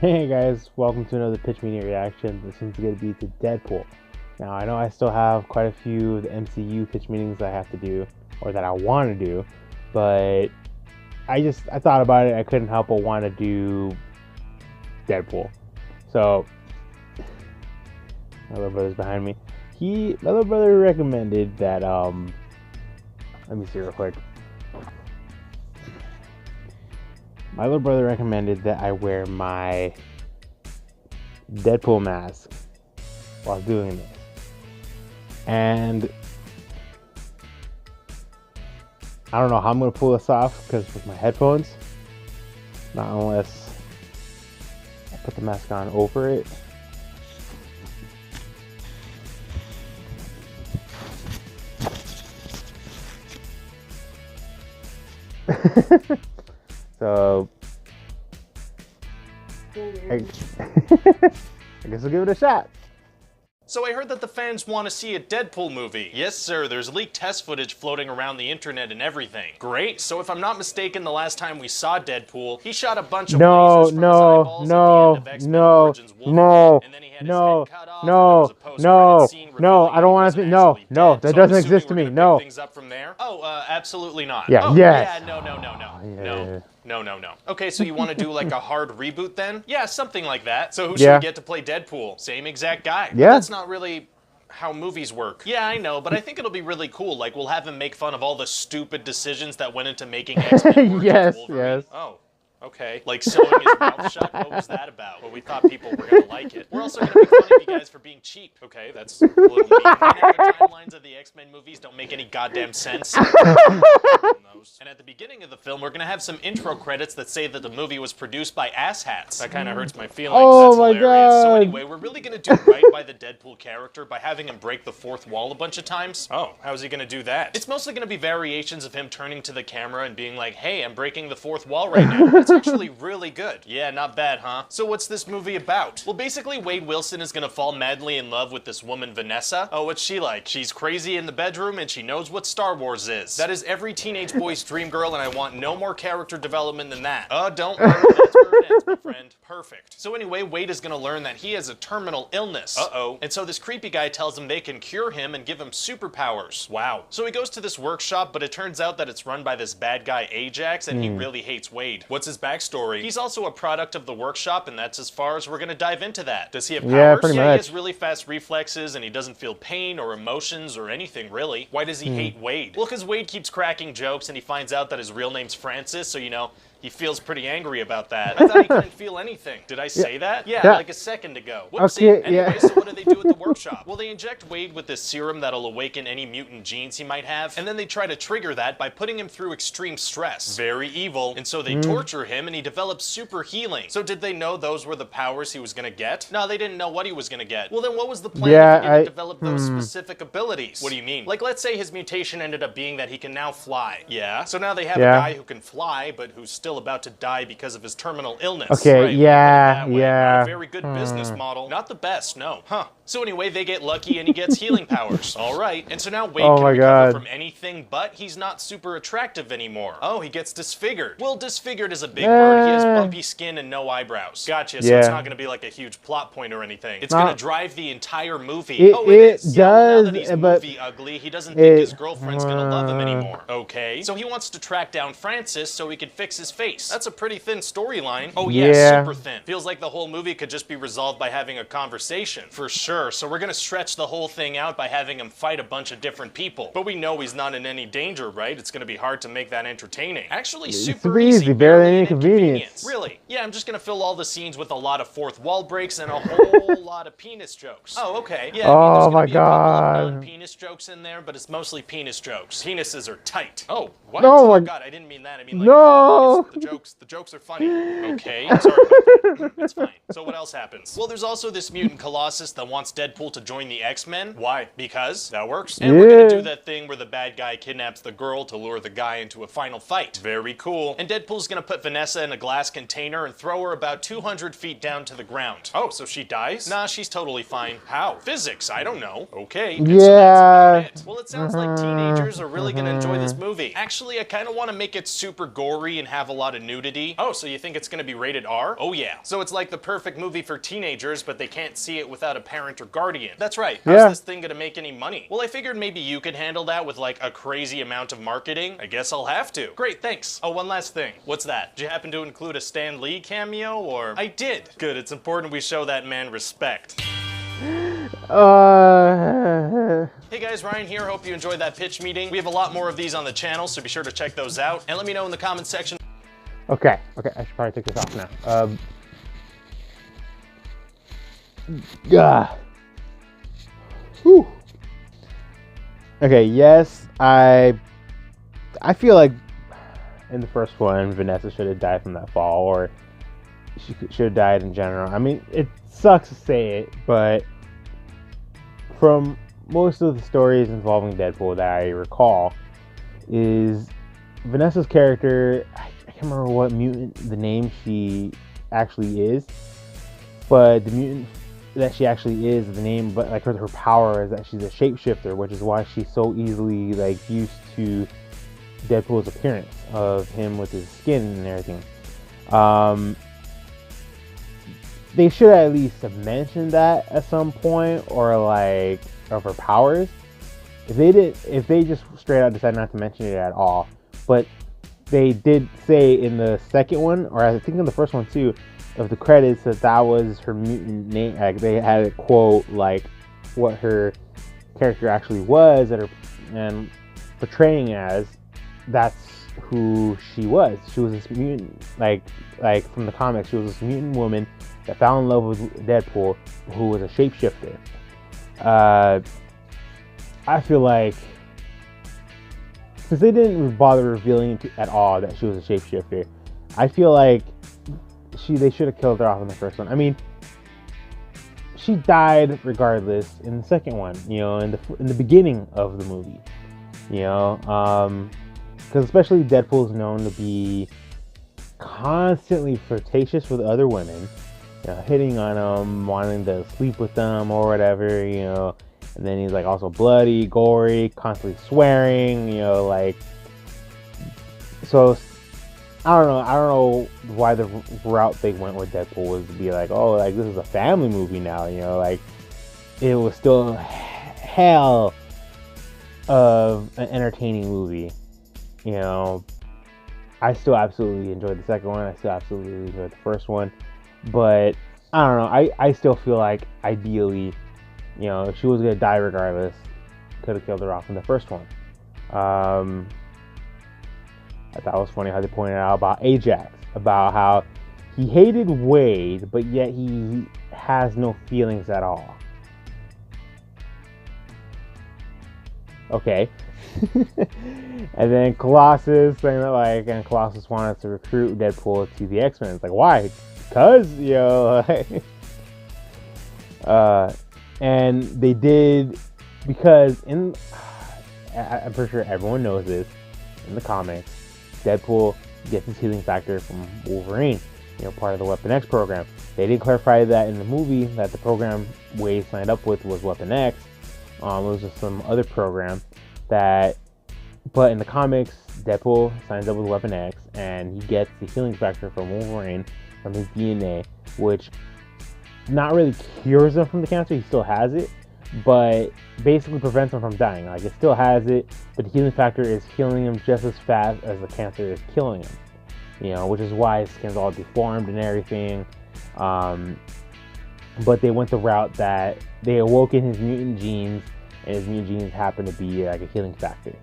Hey guys, welcome to another Pitch Media reaction. This one's going to be to Deadpool. Now, I know I still have quite a few of the MCU pitch meetings I have to do, or that I want to do, but I thought about it. I couldn't help but want to do Deadpool. So, my little brother's behind me. My little brother recommended that, let me see real quick. My little brother recommended that I wear my Deadpool mask while doing this. And I don't know how I'm going to pull this off because with my headphones, not unless I put the mask on over it. So I guess we'll give it a shot. So I heard that the fans want to see a Deadpool movie. Yes, sir, there's leaked test footage floating around the internet and everything. Great, so if I'm not mistaken, the last time we saw Deadpool, he shot a bunch of lasers from his eyeballs at the end of X-Men Origins Wolverine, and then he had his head cut off, and there was a post-credit scene revealing I don't want to. No, dead. that So doesn't I'm exist to me. assuming we're gonna No. pick things up from there? Oh, absolutely not. Yeah. Oh, Yes. Yeah, no. Yeah. No. Okay, so you want to do like a hard reboot then? Yeah, something like that. So who should we get to play Deadpool? Same exact guy. Yeah. But that's not really how movies work. Yeah, I know, but I think it'll be really cool. Like, we'll have him make fun of all the stupid decisions that went into making X-Men Origins Wolverine. Yes. Oh. Okay. Like sewing his mouth shut? What was that about? Well, we thought people were gonna like it. We're also gonna make fun of you guys for being cheap. Okay, that's a little mean. The timelines of the X-Men movies don't make any goddamn sense. And at the beginning of the film, we're gonna have some intro credits that say that the movie was produced by asshats. That kind of hurts my feelings. Oh That's my hilarious. So God. anyway, we're really gonna do right by the Deadpool character by having him break the fourth wall a bunch of times. Oh, how's he gonna do that? It's mostly gonna be variations of him turning to the camera and being like, "Hey, I'm breaking the fourth wall right now." It's actually really good. Yeah, not bad, huh? So what's this movie about? Well, basically, Wade Wilson is gonna fall madly in love with this woman, Vanessa. Oh, what's she like? She's crazy in the bedroom and she knows what Star Wars is. That is every teenage boy's dream girl, and I want no more character development than that. Don't worry, that's where it ends, my friend. Perfect. So anyway, Wade is gonna learn that he has a terminal illness. Uh-oh. And so this creepy guy tells him they can cure him and give him superpowers. Wow. So he goes to this workshop, but it turns out that it's run by this bad guy, Ajax, and he really hates Wade. What's his backstory? He's also a product of the workshop, and that's as far as we're gonna dive into that. Does he have powers? Yeah, pretty much. He has really fast reflexes, and he doesn't feel pain or emotions or anything, really. Why does he hate Wade? Well, because Wade keeps cracking jokes, and he finds out that his real name's Francis, so, you know, he feels pretty angry about that. I thought he couldn't feel anything. Did I say that? Yeah, like a second ago. Whoopsie. Okay, Anyway, so what do they do at the workshop? Well, they inject Wade with this serum that'll awaken any mutant genes he might have, and then they try to trigger that by putting him through extreme stress. Very evil. And so they torture him, and he develops super healing. So did they know those were the powers he was gonna get? No, they didn't know what he was gonna get. Well, then what was the plan if he didn't develop those specific abilities? What do you mean? Like, let's say his mutation ended up being that he can now fly. Yeah? So now they have a guy who can fly, but who's still about to die because of his terminal illness. Okay, Right, yeah. Not a very good business model. Not the best, no. Huh. So anyway, they get lucky and he gets healing powers. All right. And so now Wade can recover from anything, but he's not super attractive anymore. Oh, he gets disfigured. Well, disfigured is a big word. He has bumpy skin and no eyebrows. Gotcha. So it's not going to be like a huge plot point or anything. It's going to drive the entire movie. It is. does, now that he's but movie ugly, he doesn't think his girlfriend's going to love him anymore. Okay. So he wants to track down Francis so he can fix his face. That's a pretty thin storyline. Oh yeah, super thin. Feels like the whole movie could just be resolved by having a conversation. For sure. So we're gonna stretch the whole thing out by having him fight a bunch of different people. But we know he's not in any danger, right? It's gonna be hard to make that entertaining. Actually, super easy. Barely any inconvenience. Really? Yeah, I'm just gonna fill all the scenes with a lot of fourth wall breaks and a whole lot of penis jokes. Oh, okay. Yeah, I mean, there's gonna be a couple of non-penis jokes in there, but it's mostly penis jokes. Penises are tight. Oh, what? No, oh God, I didn't mean that. I mean like the jokes are funny. Okay, sorry about that. It's fine. So what else happens? Well, there's also this mutant Colossus that wants Deadpool to join the X-Men. Why? Because that works. And we're gonna do that thing where the bad guy kidnaps the girl to lure the guy into a final fight. Very cool. And Deadpool's gonna put Vanessa in a glass container and throw her about 200 feet down to the ground. Oh, so she dies? Nah, she's totally fine. How? Physics, I don't know. Okay. And so that's about it. Well, it sounds like teenagers are really gonna enjoy this movie. Actually, I kind of want to make it super gory and have a lot of nudity. Oh, so you think it's gonna be rated R? Oh yeah. So it's like the perfect movie for teenagers, but they can't see it without a parent or guardian. That's right. Yeah. How's this thing gonna make any money? Well, I figured maybe you could handle that with like a crazy amount of marketing. I guess I'll have to. Great, thanks. Oh, one last thing. What's that? Did you happen to include a Stan Lee cameo, or? I did. Good, it's important we show that man respect. Hey guys, Ryan here. Hope you enjoyed that pitch meeting. We have a lot more of these on the channel, so be sure to check those out. And let me know in the comments section. Okay, I should probably take this off now. Whew. Okay, yes, I feel like in the first one, Vanessa should have died from that fall, or she should have died in general. I mean, it sucks to say it, but from most of the stories involving Deadpool that I recall, is Vanessa's character, I can't remember what mutant, the name she actually is, but the mutant that she actually is, the name, but like her power is that she's a shapeshifter, which is why she's so easily like used to Deadpool's appearance of him with his skin and everything. They should at least have mentioned that at some point, or like of her powers. If they just straight out decided not to mention it at all, but they did say in the second one, or I think in the first one too, of the credits, that was her mutant name. Like they had a quote like what her character actually was, and portraying as that's who she was. She was this mutant, like from the comics, she was this mutant woman that fell in love with Deadpool, who was a shapeshifter. I feel like since they didn't bother revealing at all that she was a shapeshifter, I feel like they should have killed her off in the first one. I mean, she died regardless in the second one, you know, in the beginning of the movie, you know, because especially Deadpool is known to be constantly flirtatious with other women, you know, hitting on them, wanting to sleep with them or whatever, you know. And then he's like also bloody, gory, constantly swearing, you know, like. So I don't know why the route they went with Deadpool was to be like, oh, like this is a family movie now, you know, like it was still hell of an entertaining movie, you know. I still absolutely enjoyed the second one. I still absolutely enjoyed the first one, but I don't know. I still feel like ideally, you know, if she was gonna die regardless, could have killed her off in the first one. I thought it was funny how they pointed out about Ajax, about how he hated Wade, but yet he has no feelings at all. Okay. And then Colossus saying that and Colossus wanted to recruit Deadpool to the X-Men. It's like, why? Because, you know, and they did, because I'm pretty sure everyone knows this, in the comics, Deadpool gets his healing factor from Wolverine, you know, part of the Weapon X program. They did clarify that in the movie that the program Wade signed up with was Weapon X. It was just some other program but in the comics, Deadpool signs up with Weapon X and he gets the healing factor from Wolverine from his DNA, which not really cures him from the cancer. He still has it, but basically prevents him from dying. Like, it still has it, but the healing factor is healing him just as fast as the cancer is killing him, you know, which is why his skin's all deformed and everything. But they went the route that they awoken his mutant genes, and his mutant genes happen to be like a healing factor,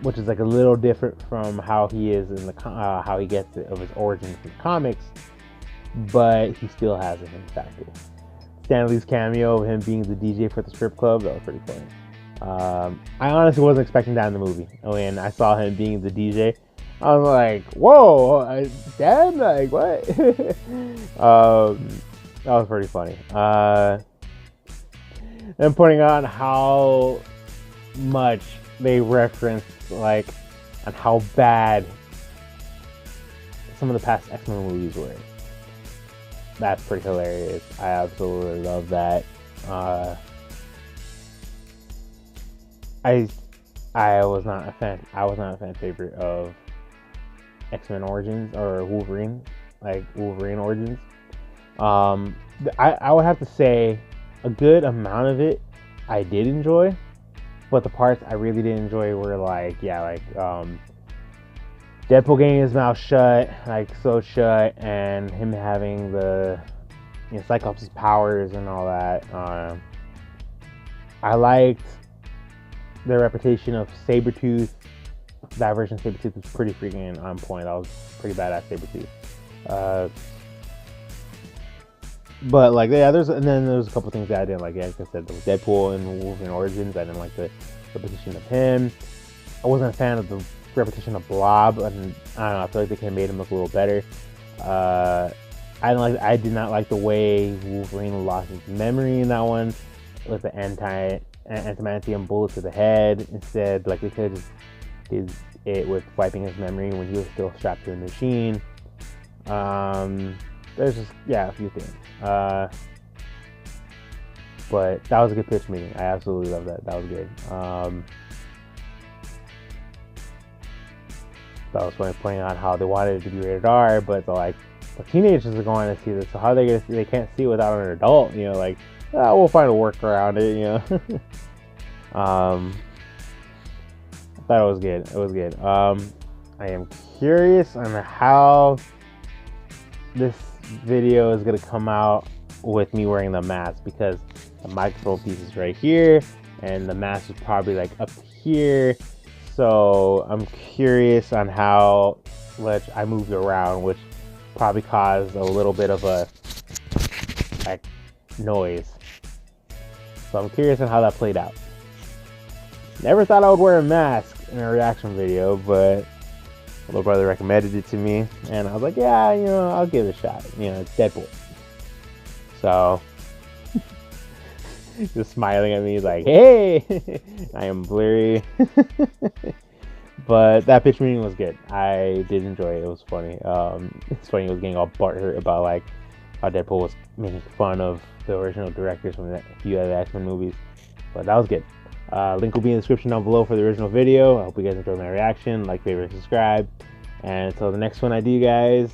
which is like a little different from how he is in the how he gets it of his origins in the comics, but he still has a healing factor. Stan Lee's cameo of him being the DJ for the strip club, that was pretty funny. I honestly wasn't expecting that in the movie. When I saw him being the DJ, I was like, whoa, Stan, like, what? That was pretty funny. And pointing out how much they referenced, like, on how bad some of the past X-Men movies were. That's pretty hilarious. I absolutely love that. I was not a fan. I was not a fan favorite of X-Men Origins or Wolverine like Wolverine Origins. I would have to say a good amount of it I did enjoy, but the parts I really didn't enjoy were like Deadpool getting his mouth shut, like so shut, and him having the Cyclops' powers and all that. I liked the reputation of Sabretooth. That version of Sabretooth was pretty freaking on point. That was pretty badass Sabretooth. But like, yeah, and then there's a couple things that I didn't like. Yeah, like I said, there was Deadpool and Wolverine Origins. I didn't like the repetition of him. I wasn't a fan of the repetition of Blob, and I don't know. I feel like they could have made him look a little better. I did not like the way Wolverine lost his memory in that one with the antimantium bullet to the head. Instead, like, they could have just did it with wiping his memory when he was still strapped to the machine. There's just, a few things. But that was a good pitch meeting. I absolutely love that. That was good. That was funny, pointing out how they wanted it to be rated R, but like, the teenagers are going to see this, so how are they gonna see? They can't see it without an adult, like, we'll find a workaround it, I thought it was good. It was good. I am curious on how this video is gonna come out with me wearing the mask, because the microphone piece is right here and the mask is probably like up here. So I'm curious on how much I moved around, which probably caused a little bit of a like noise. So I'm curious on how that played out. Never thought I would wear a mask in a reaction video, but my little brother recommended it to me, and I was like, yeah, I'll give it a shot. It's Deadpool. So, just smiling at me, like, hey, I am blurry. But that pitch meeting was good. I did enjoy it. It was funny. It's funny, he was getting all butthurt about like how Deadpool was making fun of the original directors from a few other X-Men movies. But that was good. Link will be in the description down below for the original video. I hope you guys enjoyed my reaction. Like, favorite, subscribe. And until the next one I do, guys,